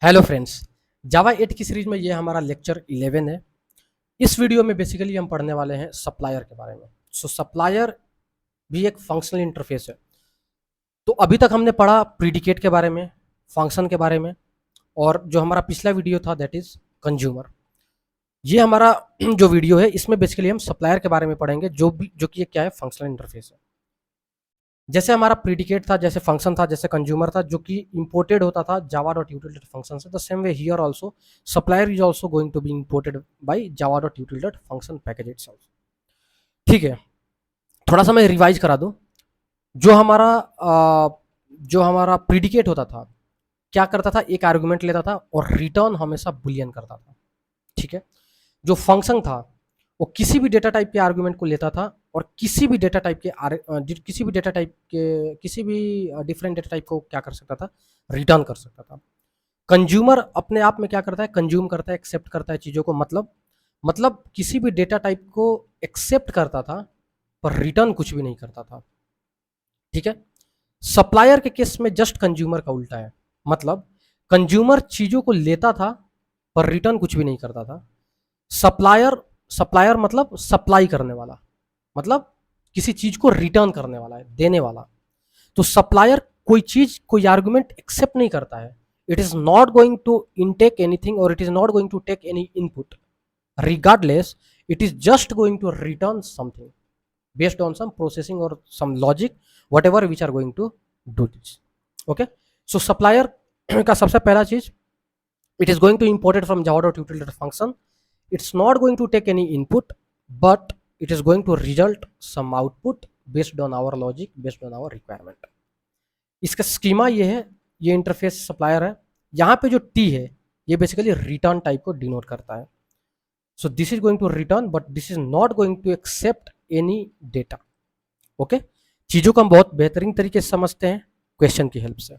Hello friends, जावा 8 की series में ये हमारा लेक्चर 11 है। इस वीडियो में बेसिकली हम पढ़ने वाले हैं सप्लायर के बारे में। सप्लायर भी एक फंक्शनल इंटरफेस है। तो अभी तक हमने पढ़ा प्रीडिकेट के बारे में, फंक्शन के बारे में, और जो हमारा पिछला वीडियो था दैट इज कंज्यूमर। ये हमारा जो वीडियो है इसमें बेसिकली हम सप्लायर के बारे में पढ़ेंगे, जो कि क्या है, फंक्शनल इंटरफेस है। जैसे हमारा प्रीडिकेट था, जैसे फंक्शन था, जैसे कंज्यूमर था, जो कि इंपोर्टेड होता था जावा डॉट यूटिल फंक्शन से, the same way here also supplier is also going to be imported by Java dot util function package itself. ठीक है, थोड़ा सा मैं रिवाइज करा दूं। जो हमारा जो हमारा प्रीडिकेट होता था, क्या करता था, एक आर्गुमेंट लेता था और रिटर्न हमेशा बुलियन करता था। ठीक है, जो फंक्शन था वो किसी भी डेटा टाइप के आर्गुमेंट को लेता था और किसी भी डेटा टाइप के किसी भी डिफरेंट डेटा टाइप को क्या कर सकता था, रिटर्न कर सकता था। कंज्यूमर अपने आप में क्या करता है, कंज्यूम करता है, एक्सेप्ट करता है चीज़ों को, मतलब किसी भी डेटा टाइप को एक्सेप्ट करता था पर रिटर्न कुछ भी नहीं करता था। ठीक है, सप्लायर के केस में जस्ट कंज्यूमर का उल्टा है। मतलब कंज्यूमर चीज़ों को लेता था पर रिटर्न कुछ भी नहीं करता था। सप्लायर सप्लायर मतलब सप्लाई करने वाला, मतलब किसी चीज को रिटर्न करने वाला है, देने वाला। तो सप्लायर कोई चीज, कोई आर्गुमेंट एक्सेप्ट नहीं करता है। It is not going to intake anything और it is not going to take any input. Regardless, it is just going to return something based on some processing or some logic, whatever which are going to do this. Okay, so supplier का सबसे पहला चीज, it is going to import it from java.util function. It's not going to take any input, but it is going to result some output based on our logic, based on our requirement. इसका schema ये है, ये interface supplier है। यहाँ पे जो T है ये बेसिकली रिटर्न टाइप को डिनोट करता है। So this is going to return but this is not going to accept any data. Okay, चीजों को हम बहुत बेहतरीन तरीके से समझते हैं क्वेश्चन की हेल्प से।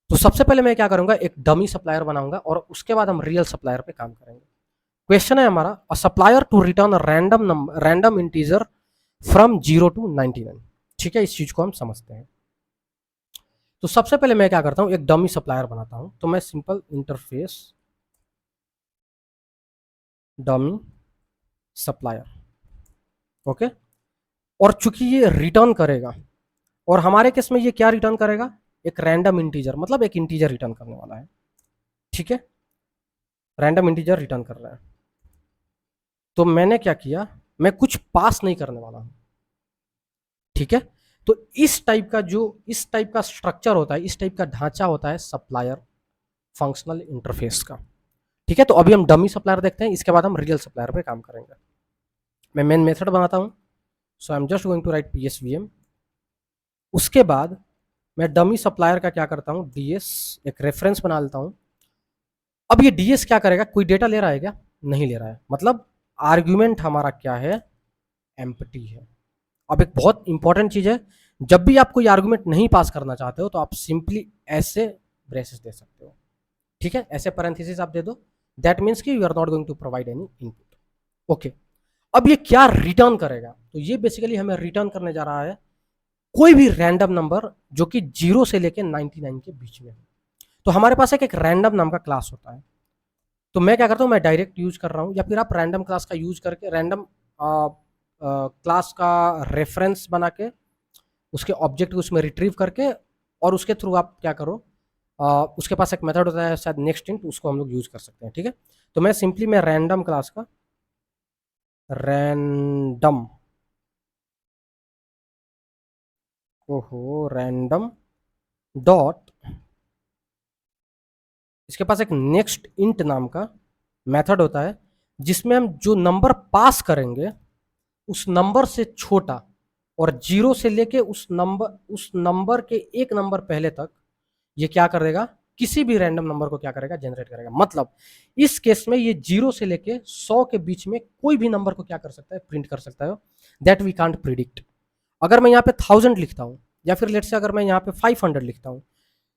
तो सबसे पहले मैं क्या करूंगा, एक डमी सप्लायर बनाऊंगा और उसके बाद हम रियल सप्लायर पे काम करेंगे। क्वेश्चन है हमारा, a supplier to return a random integer from 0 to 99। ठीक है, इस चीज को हम समझते हैं। तो सबसे पहले मैं क्या करता हूं, एक डमी सप्लायर बनाता हूं। तो मैं simple interface dummy supplier, okay. और चूंकि ये रिटर्न करेगा, और हमारे केस में ये क्या रिटर्न करेगा, एक रैंडम इंटीजर, मतलब एक इंटीजर रिटर्न करने वाला है। ठीक है, रैंडम इंटीजर रिटर्न कर रहा है। तो मैंने क्या किया, मैं कुछ पास नहीं करने वाला हूं। ठीक है, तो इस टाइप का स्ट्रक्चर होता है, इस टाइप का ढांचा होता है सप्लायर फंक्शनल इंटरफेस का। ठीक है, तो अभी हम डमी सप्लायर देखते हैं, इसके बाद हम रियल सप्लायर पे काम करेंगे। मैं मेन मेथड बनाता हूं। So I am just going to write psvm। उसके बाद मैं डमी सप्लायर का क्या करता हूं, ds एक रेफरेंस बना लेता हूं। अब ये ds क्या करेगा, कोई डेटा ले रहा है क्या, नहीं ले रहा है, मतलब आर्ग्यूमेंट हमारा क्या है, एम्प्टी है। अब एक बहुत इंपॉर्टेंट चीज है, जब भी आप कोई आर्गुमेंट नहीं पास करना चाहते हो तो आप सिंपली ऐसे ब्रेसेस दे सकते हो। ठीक है, ऐसे पैरेंथेसिस आप दे दो, दैट मीन्स कि you are not going to provide any input. Okay, अब ये क्या रिटर्न करेगा, तो ये बेसिकली हमें रिटर्न करने जा रहा है कोई भी रैंडम नंबर जो कि 0 से लेके 99 के बीच में। तो हमारे पास एक रैंडम नाम का क्लास होता है। तो मैं क्या करता हूँ, मैं डायरेक्ट यूज कर रहा हूँ, या फिर आप रैंडम क्लास का यूज करके रैंडम क्लास का रेफरेंस बना के उसके ऑब्जेक्ट को उसमें रिट्रीव करके, और उसके थ्रू आप क्या करो, उसके पास एक मेथड होता है शायद नेक्स्ट इंट, उसको हम लोग यूज कर सकते हैं। ठीक है, तो मैं रैंडम क्लास का रैंडम, ओहो, रैंडम डॉट, इसके पास एक नेक्स्ट इंट नाम का मेथड होता है, जिसमें हम जो नंबर पास करेंगे उस नंबर से छोटा, और 0 से लेके उस नंबर के एक नंबर पहले तक ये क्या करेगा, किसी भी रैंडम नंबर को क्या करेगा, जनरेट करेगा। मतलब इस केस में ये 0 से लेके 100 के बीच में कोई भी नंबर को क्या कर सकता है, प्रिंट कर सकता है, दैट वी कांट प्रिडिक्ट। अगर मैं यहाँ पे 1000 लिखता हूँ, या फिर लेट से अगर मैं यहाँ पे 500 लिखता हूँ,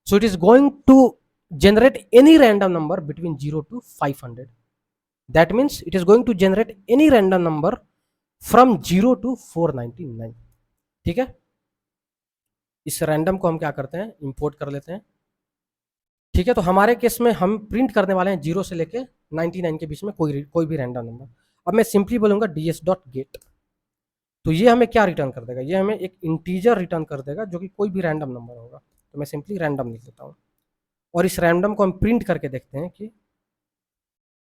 so it is going to generate any random number between 0 to 500. That means it is going to generate any random number from 0 to 499. ठीक है, इस रैंडम को हम क्या करते हैं, इंपोर्ट कर लेते हैं। ठीक है, तो हमारे केस में हम प्रिंट करने वाले हैं 0 से लेके 99 के बीच में कोई भी रैंडम नंबर। अब मैं सिंपली बोलूँगा ds.get, तो ये हमें क्या रिटर्न कर देगा, ये हमें एक इंटीजर रिटर्न कर देगा जो कि कोई भी रैंडम नंबर होगा। तो मैं सिंपली रैंडम लिख देता हूँ और इस रैंडम को हम प्रिंट करके देखते हैं कि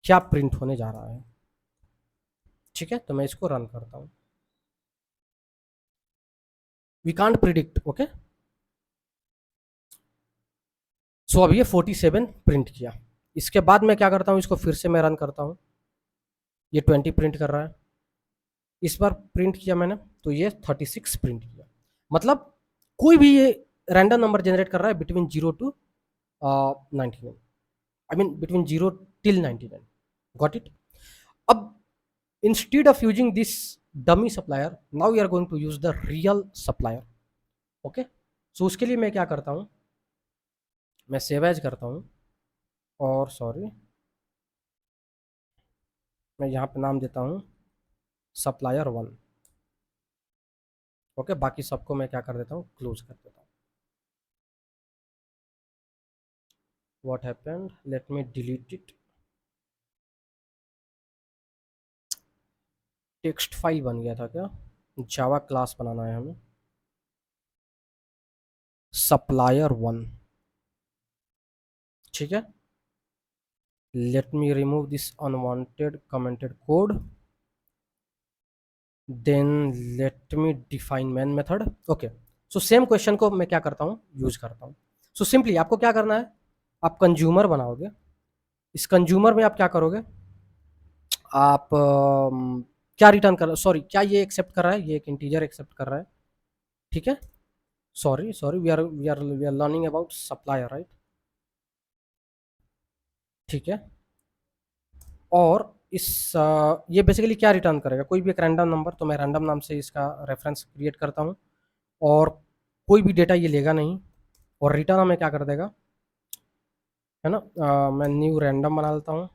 क्या प्रिंट होने जा रहा है। ठीक है, तो मैं इसको रन करता हूँ। We can't predict, okay. So अब ये 47 प्रिंट किया। इसके बाद मैं क्या करता हूँ, इसको फिर से मैं रन करता हूँ, ये 20 प्रिंट कर रहा है। इस बार प्रिंट किया मैंने तो ये 36 प्रिंट किया। मतलब कोई भी ये रैंडम नंबर जनरेट कर रहा है between 0 to 99, I mean between 0 till 99। Got it. अब instead of using this dummy supplier, now we are going to use the real supplier. Okay, so उसके लिए मैं क्या करता हूँ, मैं सेव एज करता हूँ और सॉरी मैं यहाँ पे नाम देता हूँ सप्लायर 1। ओके, बाकी सबको मैं क्या कर देता हूँ, क्लोज कर देता हूँ। What happened, let me delete it. Text file बन गया था क्या, जावा क्लास बनाना है हमें, सप्लायर 1। ठीक है, let me remove this unwanted commented code, then let me define main method. Okay, so same question को मैं क्या करता हूँ, यूज करता हूँ। सो सिंपली आपको क्या करना है, आप कंज्यूमर बनाओगे। इस कंज्यूमर में आप क्या करोगे, आप क्या रिटर्न कर, सॉरी क्या ये एक्सेप्ट कर रहा है, ये एक इंटीजर एक्सेप्ट कर रहा है। ठीक है, sorry sorry we are learning about supplier, right. ठीक है, और इस ये बेसिकली क्या रिटर्न करेगा, कोई भी एक रैंडम नंबर। तो मैं रैंडम नाम से इसका रेफरेंस क्रिएट करता हूँ और कोई भी डेटा ये लेगा नहीं और रिटर्न हमें क्या कर देगा, है ना। मैं न्यू रैंडम बना लेता हूँ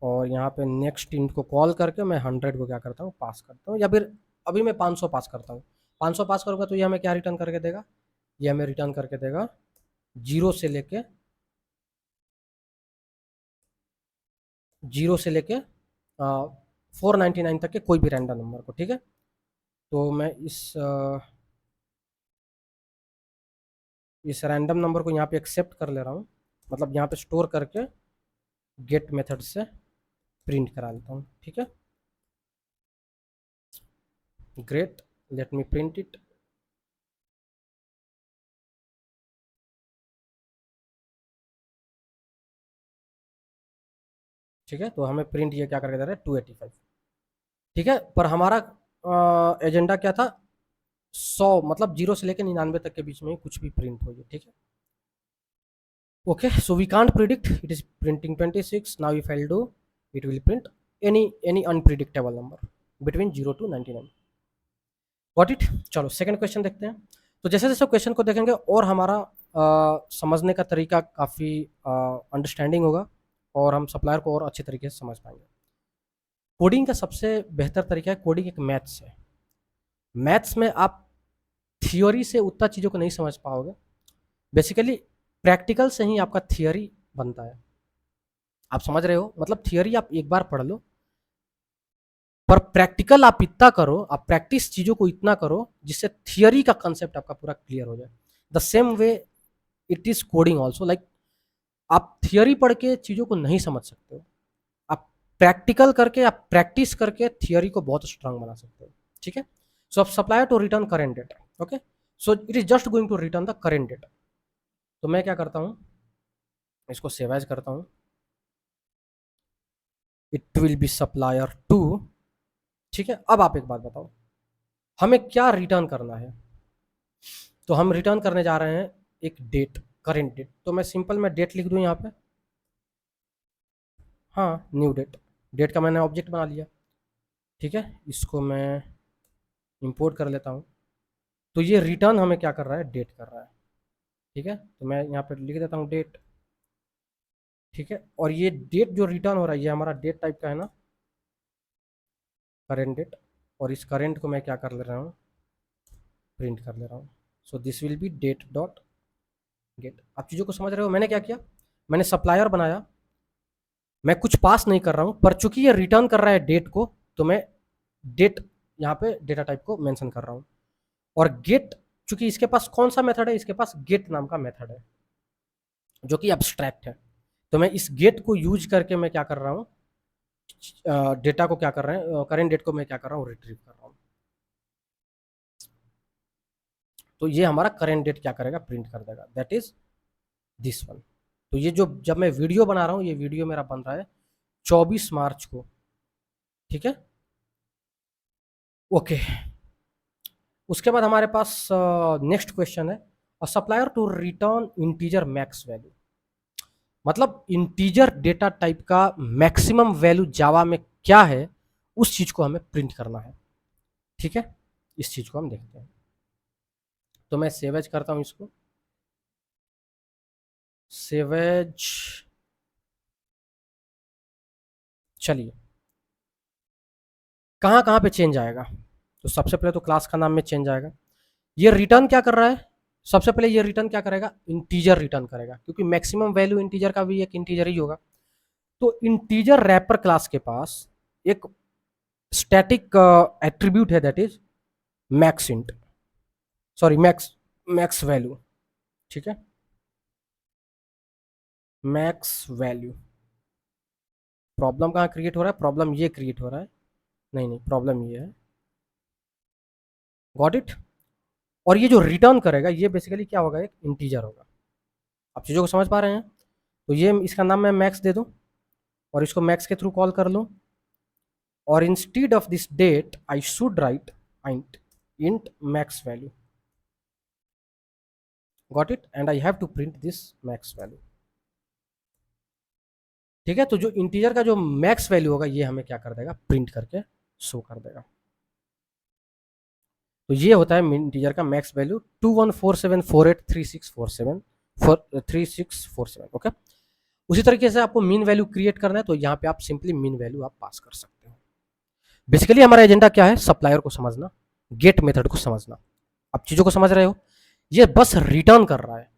और यहाँ पे नेक्स्ट इंट को कॉल करके मैं 100 को क्या करता हूँ, पास करता हूँ, या फिर अभी मैं 500 पास करता हूँ। 500 पास करूँगा तो ये हमें क्या रिटर्न करके देगा, ये हमें रिटर्न करके देगा 0 से लेके 499 तक के कोई भी रैंडम नंबर को। ठीक है, तो मैं इस रैंडम नंबर को यहाँ पे एक्सेप्ट कर ले रहा हूँ, मतलब यहाँ पे स्टोर करके गेट मेथड से प्रिंट करा लेता हूँ। ठीक है, great, let me print it. ठीक है, तो हमें प्रिंट ये क्या करके दे रहा है, 285। ठीक है, पर हमारा एजेंडा क्या था, 100, मतलब 0 से लेकर 99 तक के बीच में ही कुछ भी प्रिंट हो जाए। ठीक है, okay, so we can't predict, it is printing 26। Now if I do, it will print any unpredictable number between 0 to 99। Got it. चलो सेकंड क्वेश्चन देखते हैं। तो जैसे जैसे क्वेश्चन को देखेंगे और हमारा समझने का तरीका काफ़ी अंडरस्टैंडिंग होगा और हम सप्लायर को और अच्छे तरीके से समझ पाएंगे। कोडिंग का सबसे बेहतर तरीका है, कोडिंग एक मैथ्स है। मैथ्स में आप थियोरी से उतना चीज़ों को नहीं समझ पाओगे, बेसिकली प्रैक्टिकल से ही आपका थियोरी बनता है। आप समझ रहे हो, मतलब थियोरी आप एक बार पढ़ लो, पर प्रैक्टिकल आप इतना करो, आप प्रैक्टिस चीज़ों को इतना करो जिससे थियोरी का कंसेप्ट आपका पूरा क्लियर हो जाए। The same way it is coding also, like आप थियोरी पढ़ के चीज़ों को नहीं समझ सकते हो, आप प्रैक्टिकल करके, आप प्रैक्टिस करके थियोरी को बहुत स्ट्रांग बना सकते हो। ठीक है, सो आप supplier to return current data. Okay, so it is just going to return the current data. तो मैं क्या करता हूँ, इसको सेव एज करता हूँ, इट विल बी सप्लायर 2। ठीक है, अब आप एक बात बताओ, हमें क्या रिटर्न करना है। तो हम रिटर्न करने जा रहे हैं एक डेट, करेंट डेट। तो मैं सिंपल मैं डेट लिख दूं यहाँ पे, हाँ न्यू डेट, डेट का मैंने ऑब्जेक्ट बना लिया। ठीक है, इसको मैं इंपोर्ट कर लेता हूँ। तो ये रिटर्न हमें क्या कर रहा है, डेट कर रहा है। ठीक है, तो मैं यहाँ पे लिख देता हूँ डेट। ठीक है, और ये डेट जो रिटर्न हो रहा है ये हमारा डेट टाइप का है ना, करेंट डेट। और इस करेंट को मैं क्या कर ले रहा हूँ, प्रिंट कर ले रहा हूँ। So this will be that dot get. आप चीज़ों को समझ रहे हो? मैंने क्या किया, मैंने सप्लायर बनाया, मैं कुछ पास नहीं कर रहा हूँ, पर चूंकि ये रिटर्न कर रहा है डेट को, तो मैं डेट यहाँ पे डेटा टाइप को मेंशन कर रहा हूँ। और गेट, चूंकि इसके पास कौन सा मेथड है, इसके पास गेट नाम का मेथड है जो कि एब्स्ट्रैक्ट है। तो मैं इस गेट को यूज करके मैं क्या कर रहा हूँ, डेटा को क्या कर रहे हैं, करेंट डेट को मैं क्या कर रहा हूँ, रिट्रीव कर रहा हूँ। तो ये हमारा करेंट डेट क्या करेगा, प्रिंट कर देगा, दैट इज दिस वन। तो ये जो जब मैं वीडियो बना रहा हूँ, ये वीडियो मेरा बन रहा है 24 मार्च को, ठीक है, ओके। उसके बाद हमारे पास नेक्स्ट क्वेश्चन है, a supplier to return integer max value. मतलब इंटीजर डेटा टाइप का मैक्सिमम वैल्यू जावा में क्या है, उस चीज को हमें प्रिंट करना है, ठीक है। इस चीज को हम देखते हैं। तो मैं सेवेज करता हूं इसको, सेवेज, चलिए कहाँ कहाँ पे चेंज आएगा। तो सबसे पहले तो क्लास का नाम में चेंज आएगा। ये रिटर्न क्या कर रहा है, सबसे पहले ये रिटर्न क्या करेगा, इंटीजर रिटर्न करेगा, क्योंकि मैक्सिमम वैल्यू इंटीजर का भी एक इंटीजर ही होगा। तो इंटीजर रैपर क्लास के पास एक स्टैटिक एट्रीब्यूट है, that is max int, sorry max, max value, ठीक है, मैक्स वैल्यू। प्रॉब्लम कहाँ क्रिएट हो रहा है, प्रॉब्लम ये क्रिएट हो रहा है, नहीं नहीं प्रॉब्लम ये है, गॉट इट। और ये जो रिटर्न करेगा ये बेसिकली क्या होगा, एक इंटीजर होगा। आप चीज़ों को समझ पा रहे हैं। तो ये इसका नाम मैं मैक्स दे दूं और इसको मैक्स के थ्रू कॉल कर लूं, और instead of this that I should write int max value, got it, and I have to print this max value, ठीक है। तो जो इंटीजर का जो मैक्स वैल्यू होगा ये हमें क्या कर देगा, प्रिंट करके शो कर देगा। तो ये होता है इंटीजर का मैक्स वैल्यू 2147483647 ओके। उसी तरीके से आपको मीन वैल्यू क्रिएट करना है, तो यहाँ पे आप सिंपली मीन वैल्यू आप पास कर सकते हो। बेसिकली हमारा एजेंडा क्या है, सप्लायर को समझना, गेट मेथड को समझना। आप चीजों को समझ रहे हो, ये बस रिटर्न कर रहा है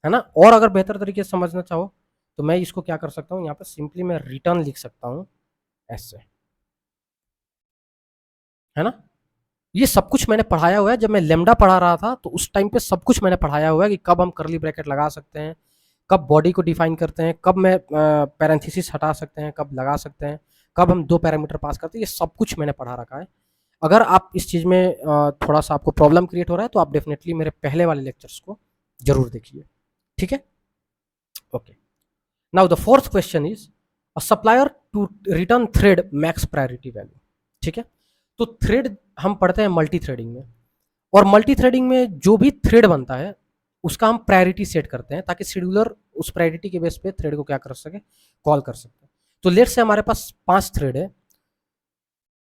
ना। और अगर बेहतर तरीके से समझना चाहो तो मैं इसको क्या कर सकता हूँ, यहाँ पे सिंपली मैं रिटर्न लिख सकता हूँ ऐसे, है ना। ये सब कुछ मैंने पढ़ाया हुआ है, जब मैं लेमडा पढ़ा रहा था तो उस टाइम पे सब कुछ मैंने पढ़ाया हुआ है कि कब हम करली ब्रैकेट लगा सकते हैं, कब बॉडी को डिफाइन करते हैं, कब मैं पैरेंथेसिस हटा सकते हैं, कब लगा सकते हैं, कब हम 2 पैरामीटर पास करते हैं, ये सब कुछ मैंने पढ़ा रखा है। अगर आप इस चीज़ में थोड़ा सा आपको प्रॉब्लम क्रिएट हो रहा है तो आप डेफिनेटली मेरे पहले वाले लेक्चर्स को जरूर देखिए, ठीक है, okay. Now the fourth question is a supplier to return thread max priority value, ठीक है। तो थ्रेड हम पढ़ते हैं मल्टी थ्रेडिंग में, और मल्टी थ्रेडिंग में जो भी थ्रेड बनता है उसका हम प्रायोरिटी सेट करते हैं ताकि शेड्यूलर उस प्रायोरिटी के बेस पे थ्रेड को क्या कर सके, कॉल कर सके। तो लेट से हमारे पास 5 थ्रेड है,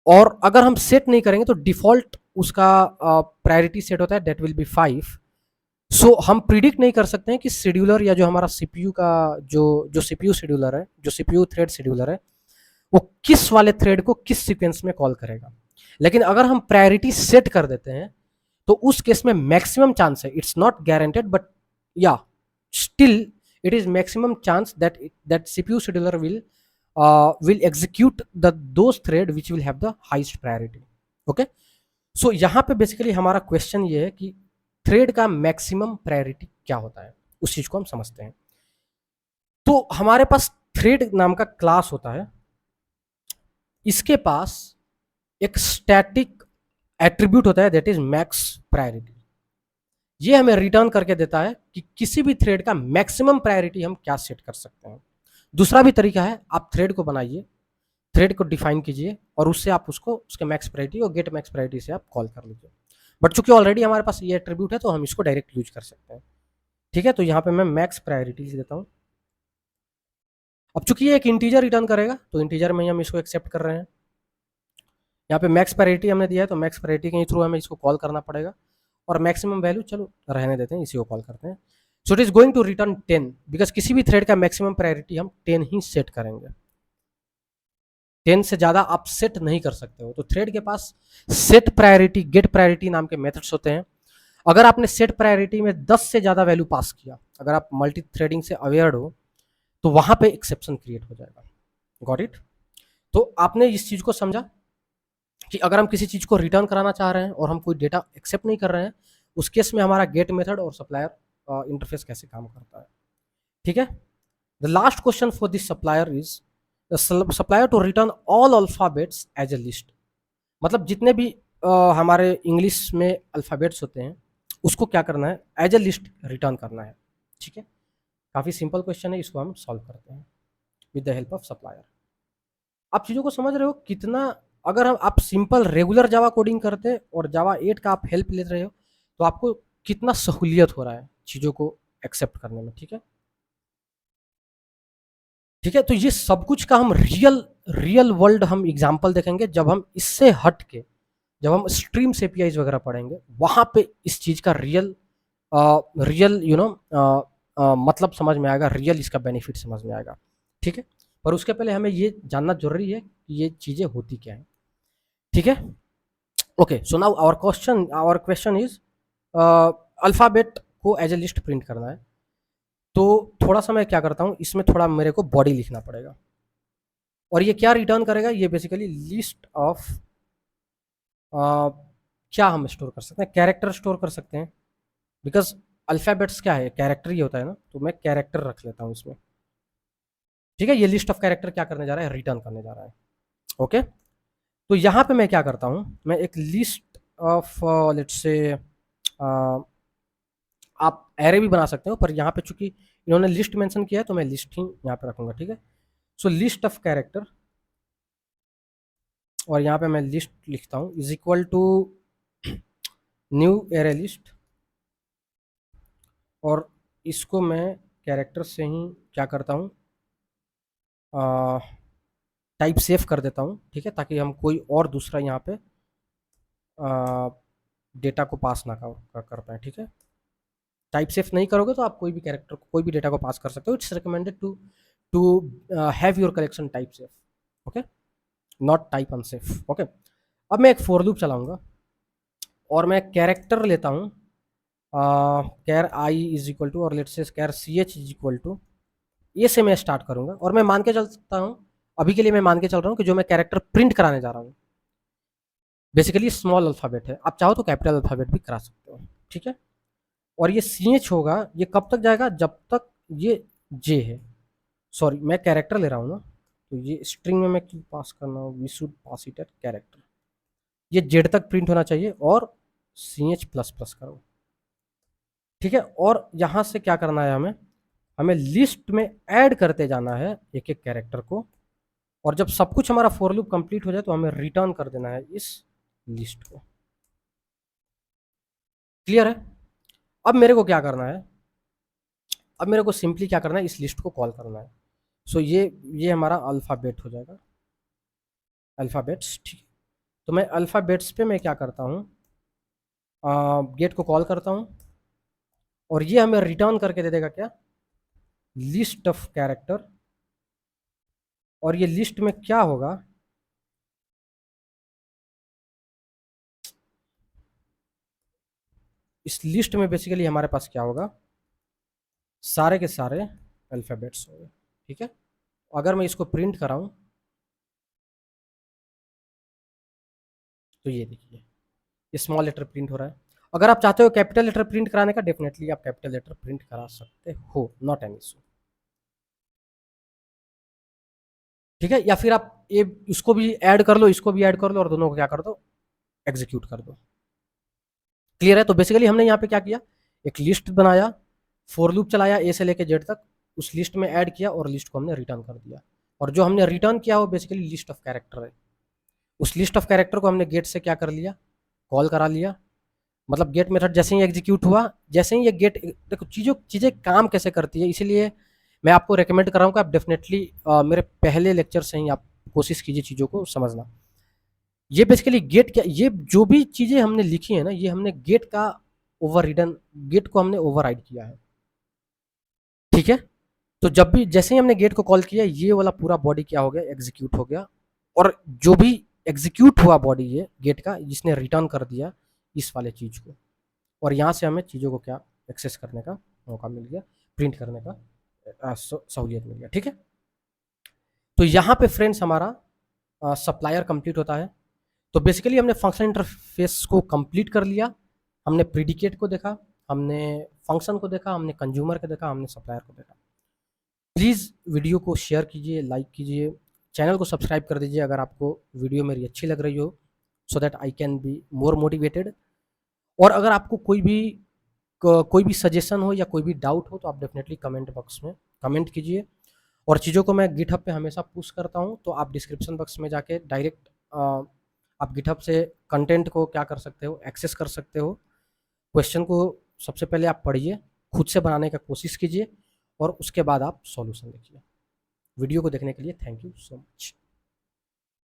और अगर हम सेट नहीं करेंगे तो डिफॉल्ट उसका प्रायोरिटी सेट होता है, दैट विल बी 5। सो हम प्रिडिक्ट नहीं कर सकते हैं कि शेड्यूलर या जो हमारा सीपीयू का जो सीपीयू शेड्यूलर है, जो सीपीयू थ्रेड शेड्यूलर है, वो किस वाले थ्रेड को किस सीक्वेंस में कॉल करेगा। लेकिन अगर हम प्रायोरिटी सेट कर देते हैं तो उस केस में मैक्सिमम चांस है, इट्स नॉट गारंटेड बट या still it is maximum chance that CPU scheduler will execute those thread which will have the highest priority, okay। सो यहाँ पे बेसिकली हमारा क्वेश्चन ये है कि थ्रेड का मैक्सिमम प्रायोरिटी क्या होता है, उस चीज को हम समझते हैं। तो हमारे पास थ्रेड नाम का क्लास होता है, इसके पास एक स्टैटिक एट्रीब्यूट होता है, दैट इज मैक्स प्रायोरिटी। ये हमें रिटर्न करके देता है कि किसी भी थ्रेड का मैक्सिमम प्रायोरिटी हम क्या सेट कर सकते हैं। दूसरा भी तरीका है, आप थ्रेड को बनाइए, थ्रेड को डिफाइन कीजिए और उससे आप उसको उसके मैक्स प्रायोरिटी और गेट मैक्स प्रायोरिटी से आप कॉल कर लीजिए। बट चूंकि ऑलरेडी हमारे पास ये एट्रीब्यूट है तो हम इसको डायरेक्ट यूज कर सकते हैं, ठीक है। तो यहाँ पे मैं मैक्स प्रायोरिटी देता हूँ। अब चूंकि ये एक इंटीजर रिटर्न करेगा तो इंटीजर में हम इसको एक्सेप्ट कर रहे हैं। यहाँ पे मैक्स प्रायोरिटी हमने दिया है तो मैक्स प्रायोरिटी के थ्रू हमें इसको कॉल करना पड़ेगा, और मैक्सिमम वैल्यू चलो रहने देते हैं, इसी को कॉल करते हैं। So it is going to return 10 because किसी भी थ्रेड का मैक्सिमम प्रायोरिटी हम 10 ही सेट करेंगे, 10 से ज्यादा आप सेट नहीं कर सकते हो। तो थ्रेड के पास सेट प्रायोरिटी, गेट प्रायोरिटी नाम के मेथड्स होते हैं। अगर आपने सेट प्रायोरिटी में 10 से ज्यादा वैल्यू पास किया अगर आप मल्टी थ्रेडिंग से अवेयर हो तो वहाँ पे एक्सेप्शन क्रिएट हो जाएगा। Got it? तो आपने इस चीज़ को समझा कि अगर हम किसी चीज़ को रिटर्न कराना चाह रहे हैं और हम कोई डेटा एक्सेप्ट नहीं कर रहे हैं, उस केस में हमारा गेट मेथड और सप्लायर इंटरफेस कैसे काम करता है। ठीक है? The last question for this supplier is the supplier to return all alphabets as a list. मतलब जितने भी हमारे इंग्लिश में अल्फ़ाबेट्स होते हैं, उसको क्या करना है, एज ए लिस्ट रिटर्न करना है। ठीक है? काफ़ी सिंपल क्वेश्चन है, इसको हम सॉल्व करते हैं with the help of supplier. आप चीज़ों को समझ रहे हो कितना? अगर हम आप सिंपल रेगुलर जावा कोडिंग करते और जावा 8 का आप हेल्प ले रहे हो, तो आपको कितना सहूलियत हो रहा है चीज़ों को एक्सेप्ट करने में। ठीक है? ठीक है, तो ये सब कुछ का हम रियल वर्ल्ड हम एग्जांपल देखेंगे जब हम इससे हट के, जब हम स्ट्रीम्स एपीआईज वगैरह पढ़ेंगे, वहां पे इस चीज का रियल मतलब समझ में आएगा, रियल इसका बेनिफिट समझ में आएगा। ठीक है, पर उसके पहले हमें ये जानना जरूरी है कि ये चीजें होती क्या है। ठीक है, okay, so now our question is alphabet को एज ए लिस्ट प्रिंट करना है। तो थोड़ा सा मैं क्या करता हूँ, इसमें थोड़ा मेरे को बॉडी लिखना पड़ेगा। और ये क्या रिटर्न करेगा, ये बेसिकली लिस्ट ऑफ क्या हम स्टोर कर सकते हैं, कैरेक्टर स्टोर कर सकते हैं, बिकॉज अल्फ़ाबेट्स क्या है, कैरेक्टर ही होता है ना, तो मैं कैरेक्टर रख लेता हूँ इसमें। ठीक है, ये लिस्ट ऑफ कैरेक्टर क्या करने जा रहा है, रिटर्न करने जा रहा है। ओके, तो यहाँ पे मैं क्या करता हूँ, मैं एक लिस्ट ऑफ लेट्स से आप एरे भी बना सकते हो, पर यहाँ पे चूंकि इन्होंने लिस्ट मेंशन किया है तो मैं लिस्ट ही यहाँ पे रखूंगा। ठीक है, सो लिस्ट ऑफ कैरेक्टर, और यहाँ पे मैं लिस्ट लिखता हूँ is equal to new array list, और इसको मैं कैरेक्टर से ही क्या करता हूँ, टाइप सेव कर देता हूँ। ठीक है, ताकि हम कोई और दूसरा यहाँ पे डेटा को पास ना कर पाए। ठीक है, टाइप सेव नहीं करोगे तो आप कोई भी कैरेक्टर को, कोई भी डेटा को पास कर सकते हो। It's recommended to to have your collection type safe, okay, not type unsafe. Okay, अब मैं एक फॉर लूप चलाऊंगा और मैं कैरेक्टर लेता हूँ, char i is equal to, और let's say char c h is equal to, ये से मैं स्टार्ट करूंगा। और मैं मान के चल सकता हूँ, अभी के लिए मैं मान के चल रहा हूँ कि जो मैं कैरेक्टर प्रिंट कराने जा रहा हूँ बेसिकली स्मॉल अल्फाबेट है। आप चाहो तो कैपिटल अल्फाबेट भी करा सकते हो। ठीक है, और ये सी एच होगा, ये कब तक जाएगा, जब तक ये जे है। सॉरी, मैं कैरेक्टर ले रहा हूँ ना, तो ये स्ट्रिंग में मैं क्यों पास करना हूँ, we should pass it at character. ये जेड तक प्रिंट होना चाहिए और सी एच प्लस प्लस करो। ठीक है, और यहाँ से क्या करना है, हमें हमें लिस्ट में ऐड करते जाना है एक एक कैरेक्टर को, और जब सब कुछ हमारा फॉर लूप कंप्लीट हो जाए तो हमें रिटर्न कर देना है इस लिस्ट को। क्लियर है? अब मेरे को क्या करना है, अब मेरे को सिंपली क्या करना है, इस लिस्ट को कॉल करना है। सो ये हमारा अल्फ़ाबेट हो जाएगा, अल्फ़ाबेट्स। ठीक है, तो मैं अल्फ़ाबेट्स पे मैं क्या करता हूँ, गेट को कॉल करता हूँ, और ये हमें रिटर्न करके दे देगा क्या, लिस्ट ऑफ कैरेक्टर। और ये लिस्ट में क्या होगा, इस लिस्ट में बेसिकली हमारे पास क्या होगा, सारे के सारे अल्फ़ाबेट्स होंगे। ठीक है, अगर मैं इसको प्रिंट कराऊं तो ये देखिए, ये स्मॉल लेटर प्रिंट हो रहा है। अगर आप चाहते हो कैपिटल लेटर प्रिंट कराने का, डेफिनेटली आप कैपिटल लेटर प्रिंट करा सकते हो, नॉट एन इशू। ठीक है, या फिर आप ये इसको भी ऐड कर लो, इसको भी ऐड कर लो, और दोनों को क्या कर दो, एग्जीक्यूट कर दो। क्लियर है? तो बेसिकली हमने यहाँ पे क्या किया, एक लिस्ट बनाया, फॉर लूप चलाया ए से लेके जेड तक, उस लिस्ट में ऐड किया और लिस्ट को हमने रिटर्न कर दिया। और जो हमने रिटर्न किया वो बेसिकली लिस्ट ऑफ कैरेक्टर है। उस लिस्ट ऑफ कैरेक्टर को हमने गेट से क्या कर लिया, कॉल करा लिया। मतलब गेट मेथड जैसे ही एग्जीक्यूट हुआ, जैसे ही ये गेट, देखो चीज़ें काम कैसे करती है, इसीलिए मैं आपको रेकमेंड कर रहा हूँ कि आप डेफिनेटली मेरे पहले लेक्चर से ही आप कोशिश कीजिए चीज़ों को समझना। ये बेसिकली गेट क्या, ये जो भी चीज़ें हमने लिखी है ना, ये हमने गेट का ओवर रिडन, गेट को हमने ओवरराइड किया है। ठीक है, तो जब भी जैसे ही हमने गेट को कॉल किया, ये वाला पूरा बॉडी क्या हो गया, एग्जीक्यूट हो गया। और जो भी एग्जीक्यूट हुआ बॉडी ये गेट का, जिसने रिटर्न कर दिया इस वाले चीज़ को, और यहाँ से हमें चीज़ों को क्या एक्सेस करने का मौका मिल गया, प्रिंट करने का सहूलियत मिल गया। ठीक है, तो यहाँ पे फ्रेंड्स हमारा सप्लायर कंप्लीट होता है। तो बेसिकली हमने फंक्शन इंटरफेस को कंप्लीट कर लिया, हमने प्रीडिकेट को देखा, हमने फंक्शन को देखा, हमने कंज्यूमर को देखा, हमने सप्लायर को देखा। प्लीज़ वीडियो को शेयर कीजिए, लाइक कीजिए, चैनल को सब्सक्राइब कर दीजिए अगर आपको वीडियो मेरी अच्छी लग रही हो, so that I can be more motivated. और अगर आपको कोई भी सजेशन हो या कोई भी डाउट हो तो आप डेफिनेटली कमेंट बॉक्स में कमेंट कीजिए। और चीज़ों को मैं गिटहब पे हमेशा पुश करता हूँ, तो आप डिस्क्रिप्शन बॉक्स में जाके डायरेक्ट आप गिटहब से कंटेंट को क्या कर सकते हो, एक्सेस कर सकते हो। क्वेश्चन को सबसे पहले आप पढ़िए, खुद से बनाने का कोशिश कीजिए और उसके बाद आप सॉल्यूशन देखिए। वीडियो को देखने के लिए थैंक यू सो मच।